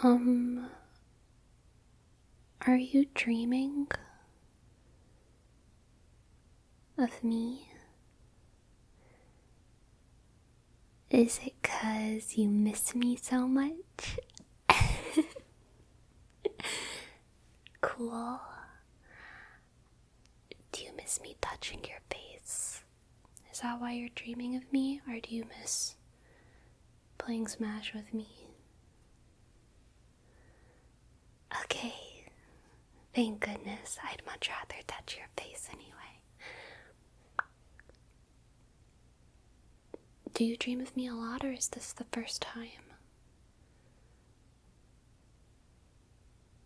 Um, are you dreaming of me? Is it 'cause you miss me so much? Cool. Do you miss me touching your face? Is that why you're dreaming of me, or do you miss playing Smash with me? Okay. Thank goodness. I'd much rather touch your face anyway. Do you dream of me a lot, or is this the first time?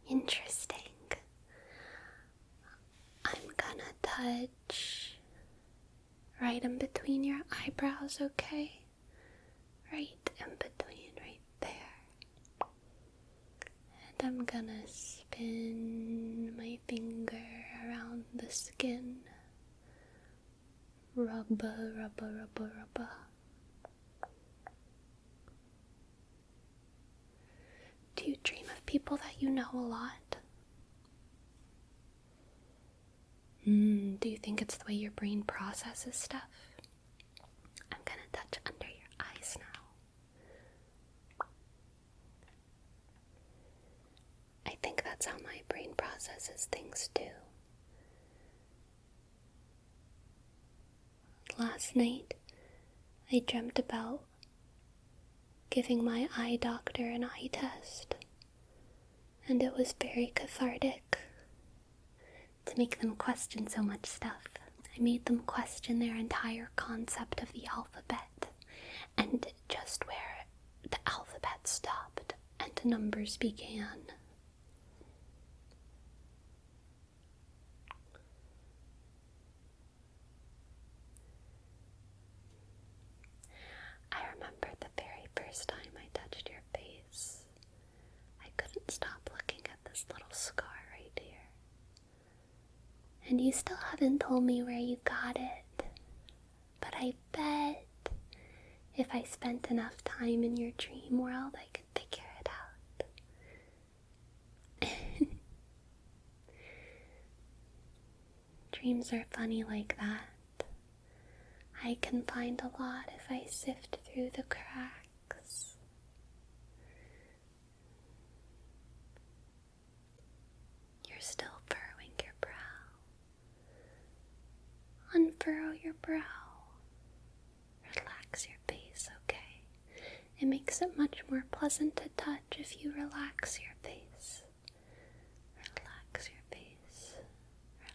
Interesting. I'm gonna touch right in between your eyebrows, okay? Right in between, right there. And I'm gonna spin my finger around the skin. Rubba, rubba, rubba, rubba. Do you dream of people that you know a lot? Do you think it's the way your brain processes stuff? I'm gonna touch under your eyes now. I think that's how my brain processes things too. Last night, I dreamt about giving my eye doctor an eye test, and it was very cathartic to make them question so much stuff. I made them question their entire concept of the alphabet, and just where the alphabet stopped and the numbers began. I remember the very first time I touched your face. I couldn't stop looking at this little scar right here. And you still haven't told me where you got it. But I bet if I spent enough time in your dream world, I could figure it out. Dreams are funny like that. I can find a lot if I sift through the cracks. You're still furrowing your brow. Unfurrow your brow. Relax your face, okay? It makes it much more pleasant to touch if you relax your face. Relax your face.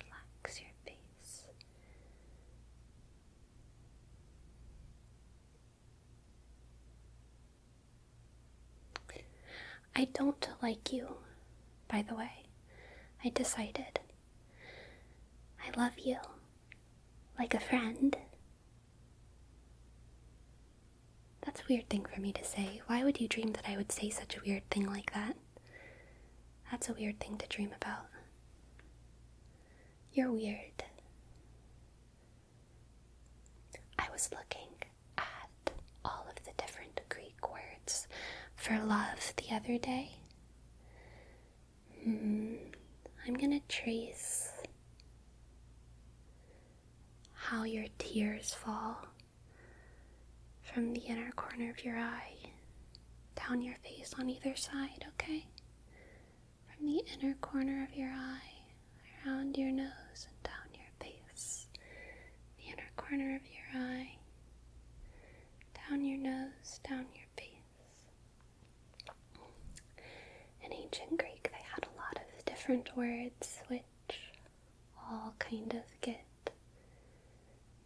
Relax your face. I don't like you, by the way. I decided. I love you. Like a friend. That's a weird thing for me to say. Why would you dream that I would say such a weird thing like that? That's a weird thing to dream about. You're weird. I was looking at all of the different Greek words for love the other day. I'm gonna trace how your tears fall from the inner corner of your eye down your face on either side, okay? From the inner corner of your eye, around your nose and down your face. The inner corner of your eye, down your nose, down your face. In ancient Greek, they had a lot of different words which all kind of get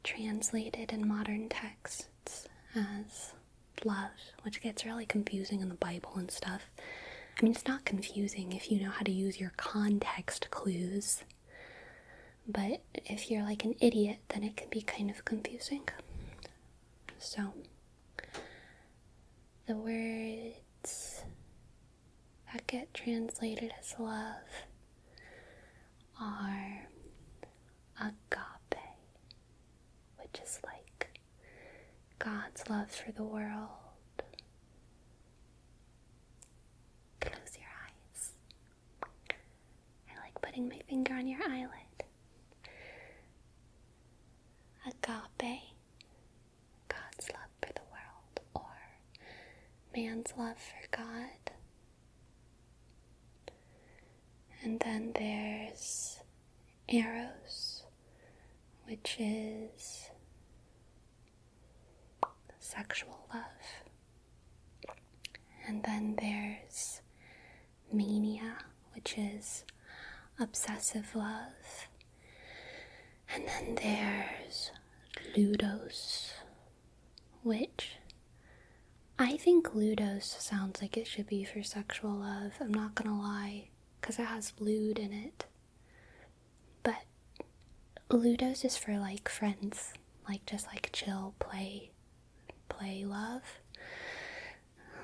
translated in modern texts as love, which gets really confusing in the Bible and stuff. I mean, it's not confusing if you know how to use your context clues, but if you're like an idiot, then it can be kind of confusing. So, the words that get translated as love are agape, which is like God's love for the world. Close putting my finger on your eyelid. Agape, God's love for the world, or man's love for God. And then there's Eros, which is sexual love. And then there's Mania, which is obsessive love. And then there's Ludos, which I think Ludos sounds like it should be for sexual love. I'm not gonna lie, because it has lewd in it. But Ludos is for like friends, like just like chill, play love.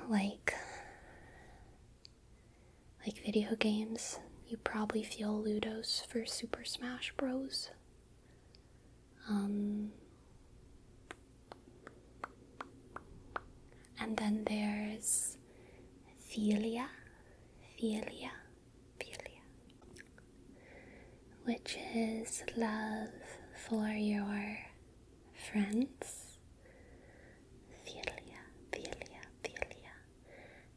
Like video games, you probably feel Ludos for Super Smash Bros. And then there's Philia, which is love for your friends. Philia.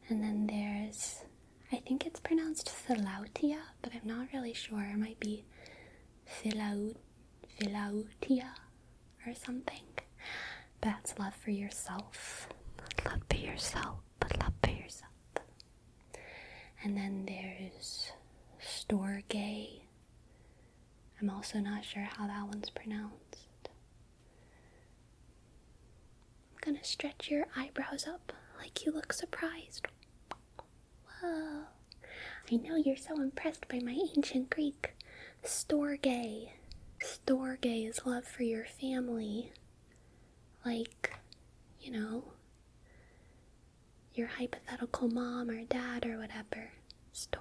And then there's, I think it's pronounced Philautia, but I'm not really sure. It might be Philautia or something. But that's love for yourself. Love for yourself. And then there's Storge. I'm also not sure how that one's pronounced. I'm gonna stretch your eyebrows up like you look surprised. Whoa. I know you're so impressed by my ancient Greek. Storge. Storge is love for your family. Like, you know, your hypothetical mom or dad or whatever. Storge.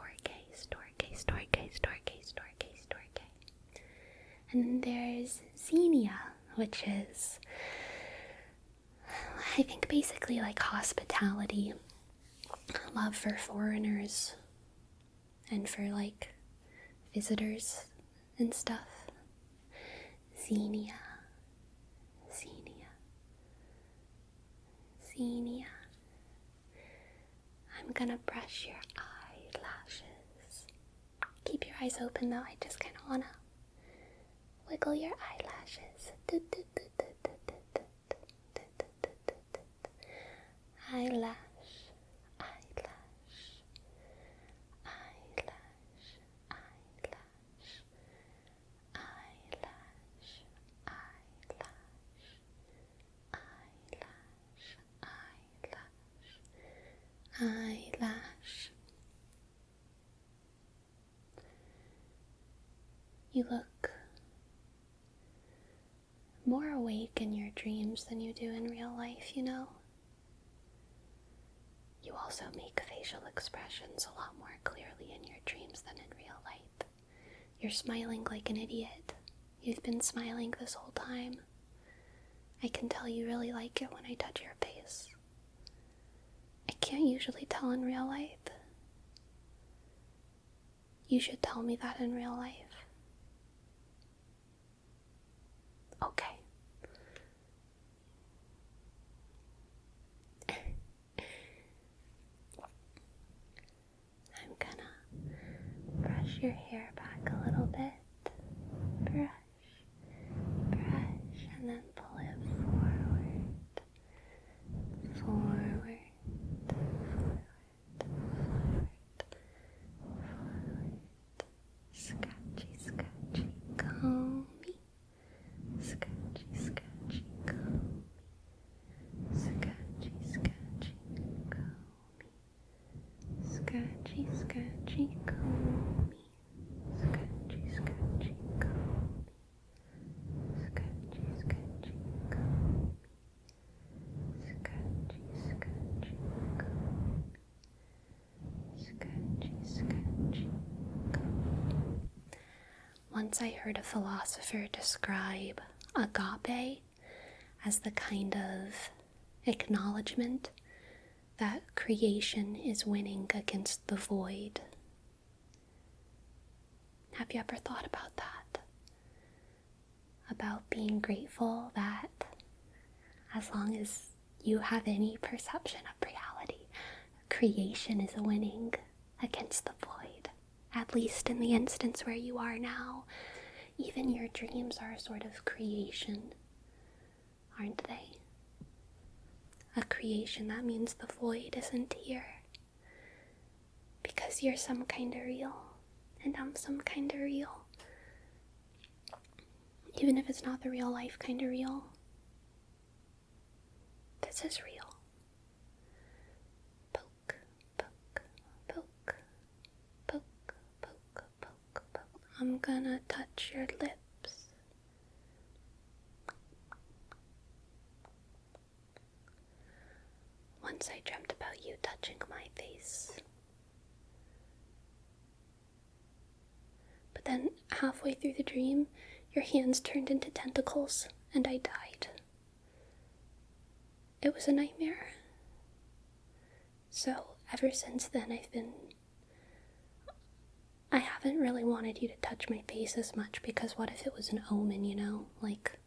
And then there's Xenia, which is, I think, basically like hospitality. Love for foreigners and for like visitors and stuff. Xenia. I'm gonna brush your eyelashes. Keep your eyes open though, I just kinda wanna wiggle your eyelashes. Eyelash. You look more awake in your dreams than you do in real life, you know? You also make facial expressions a lot more clearly in your dreams than in real life. You're smiling like an idiot. You've been smiling this whole time. I can tell you really like it when I touch your face. I can't usually tell in real life. You should tell me that in real life. Okay. I'm gonna brush your hair back a little bit. Brush, and then pull it forward. Scratchy, comb me. Scratchy, comb me. Scratchy, comb me. Scratchy, comb me. Once I heard a philosopher describe agape as the kind of acknowledgement that creation is winning against the void. Have you ever thought about that? About being grateful that as long as you have any perception of reality, creation is winning against the void. At least in the instance where you are now, even your dreams are a sort of creation, aren't they? A creation that means the void isn't here. Because you're some kind of real, and I'm some kind of real. Even if it's not the real life kind of real, this is real. Poke, poke, poke, poke, poke, poke, poke. I'm gonna touch your lips. Once I dreamt about you touching my face. But then, halfway through the dream, your hands turned into tentacles, and I died. It was a nightmare. So, ever since then, I haven't really wanted you to touch my face as much, because what if it was an omen, you know? Like,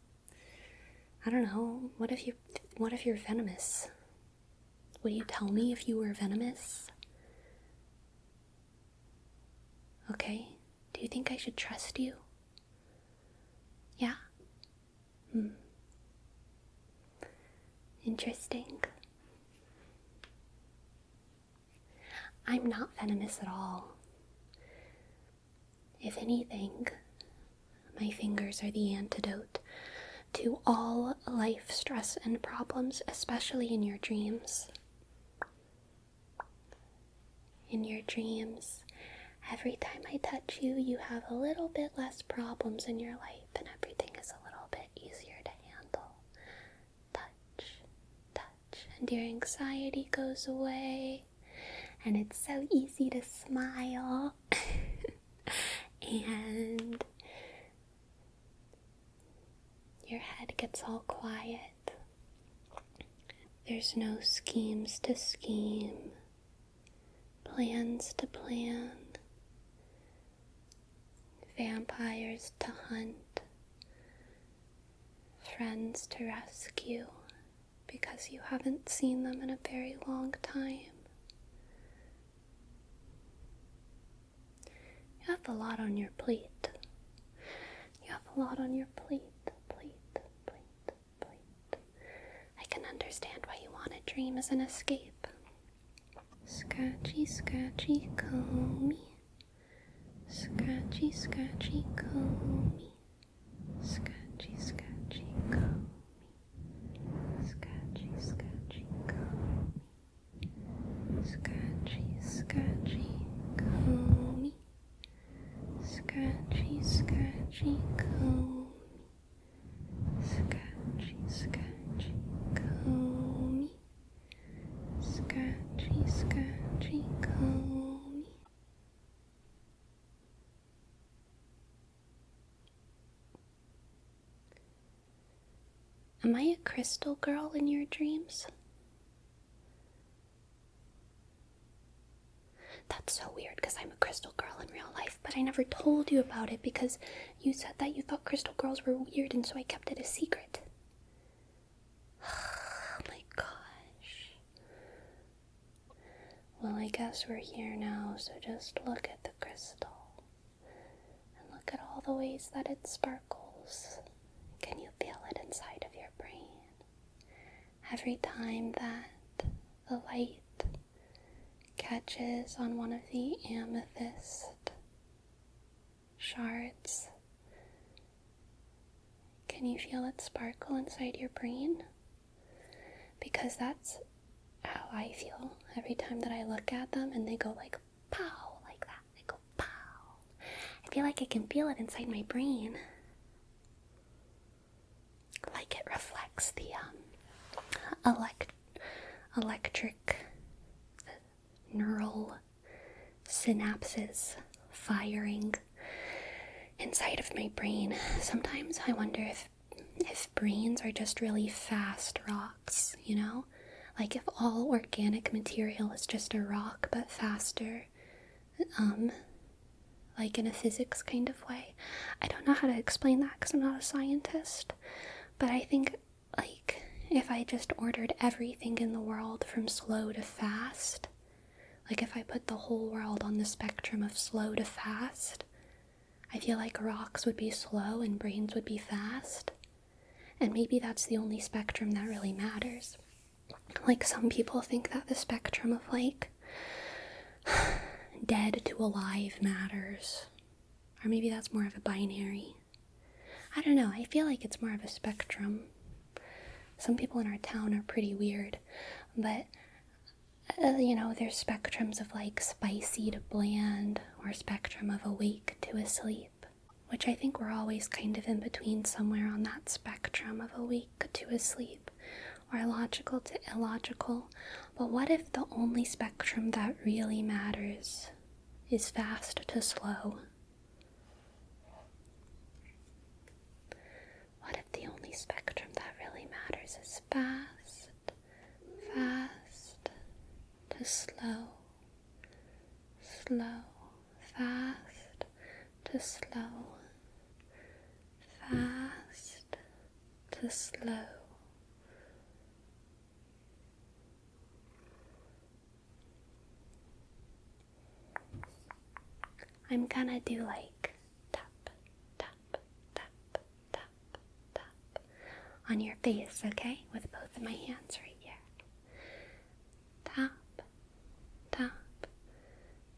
I don't know, what if you're venomous? Would you tell me if you were venomous? Okay. Do you think I should trust you? Yeah? Interesting. I'm not venomous at all. If anything, my fingers are the antidote to all life stress and problems, especially in your dreams. In your dreams, every time I touch you, you have a little bit less problems in your life, and everything is a little bit easier to handle. Touch, touch, and your anxiety goes away, and it's so easy to smile, and your head gets all quiet. There's no schemes to scheme, plans to plan, vampires to hunt, friends to rescue, because you haven't seen them in a very long time. You have a lot on your plate. You have a lot on your plate. I can understand why you want a dream as an escape. Scratchy, scratchy, comb me. Scratchy, scratchy, comb me. Scratchy, scratchy, comb me. Scratchy, scratchy, comb me. Scratchy, scratchy, comb me. Scratchy, scratchy, comb me. Scratchy, scratchy, comb me. Scratchy, scratchy, comb me. Am I a crystal girl in your dreams? That's so weird, because I'm a crystal girl in real life, but I never told you about it because you said that you thought crystal girls were weird, and so I kept it a secret. Oh my gosh. Well, I guess we're here now, so just look at the crystal. And look at all the ways that it sparkles. Can you feel it inside of your brain? Every time that the light catches on one of the amethyst shards, can you feel it sparkle inside your brain? Because that's how I feel every time that I look at them, and they go like pow, like that. They go pow. I feel like I can feel it inside my brain. Like it reflects the electric neural synapses firing inside of my brain. Sometimes I wonder if brains are just really fast rocks, you know? Like if all organic material is just a rock but faster, like in a physics kind of way. I don't know how to explain that because I'm not a scientist, but I think, like, if I just ordered everything in the world from slow to fast, like if I put the whole world on the spectrum of slow to fast, I feel like rocks would be slow and brains would be fast. And maybe that's the only spectrum that really matters. Like, some people think that the spectrum of, like, dead to alive matters. Or maybe that's more of a binary. I don't know, I feel like it's more of a spectrum. Some people in our town are pretty weird, but, there's spectrums of, like, spicy to bland, or spectrum of awake to asleep, which I think we're always kind of in between somewhere on that spectrum of awake to asleep, or logical to illogical. But what if the only spectrum that really matters is fast to slow? What if the only spectrum that really matters is fast to slow, fast to slow, fast to slow. I'm gonna do like tap, tap, tap, tap, tap on your face, okay? With both of my hands right here. Tap, tap,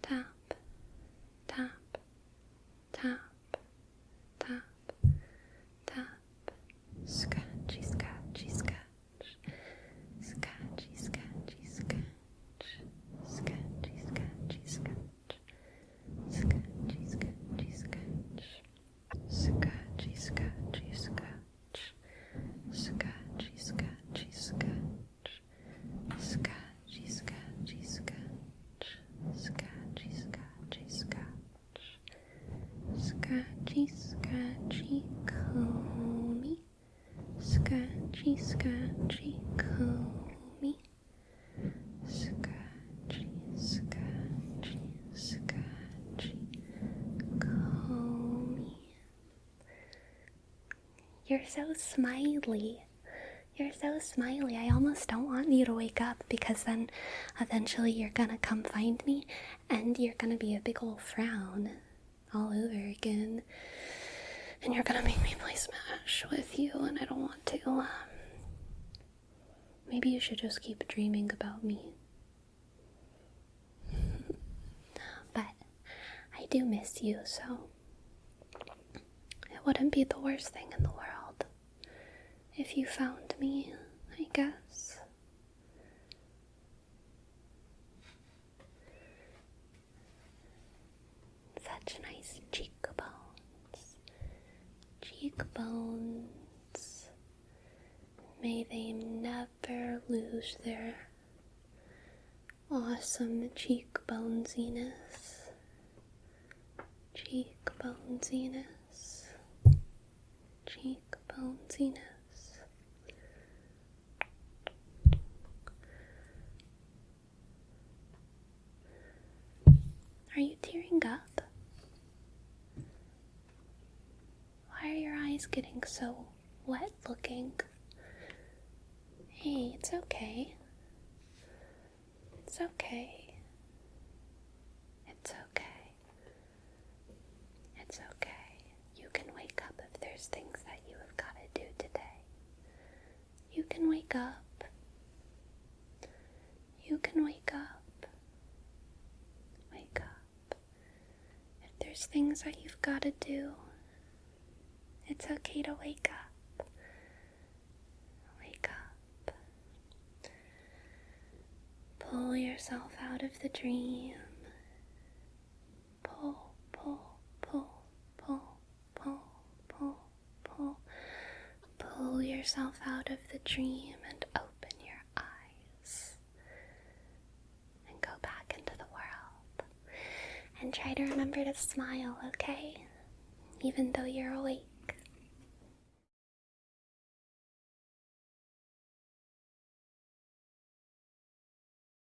tap, tap, tap, tap, tap. Scratchy, scratchy, scratch. Scratchy, scratchy, scratch. Scratchy, scratchy, scratch. Scratchy, scratchy, scratch. Scratchy, scratchy, scratch. Scratchy, scratchy, scratch. Scratchy, scratchy, scratch. Scratchy, scratchy, scratch. Scratchy, scratchy, comb. Scratchy, scratchy, comb. Scratchy, scratchy, scratchy, comb. You're so smiley. You're so smiley. I almost don't want you to wake up, because then eventually you're gonna come find me and you're gonna be a big old frown all over again. And you're gonna make me play Smash with you, and I don't want to. Maybe you should just keep dreaming about me. But I do miss you, so it wouldn't be the worst thing in the world if you found me, I guess. Such nice cheekbones. Cheekbones. May they never lose their awesome cheekbonesiness. Cheekbonesiness. Cheekbonesiness. Are you tearing up? Why are your eyes getting so wet looking? Hey, it's okay. It's okay. It's okay. It's okay. You can wake up if there's things that you have got to do today. You can wake up. You can wake up. Wake up. If there's things that you've got to do, it's okay to wake up. Wake up. Pull yourself out of the dream. Pull, pull, pull, pull, pull, pull, pull. Pull yourself out of the dream and open your eyes. And go back into the world. And try to remember to smile, okay? Even though you're awake.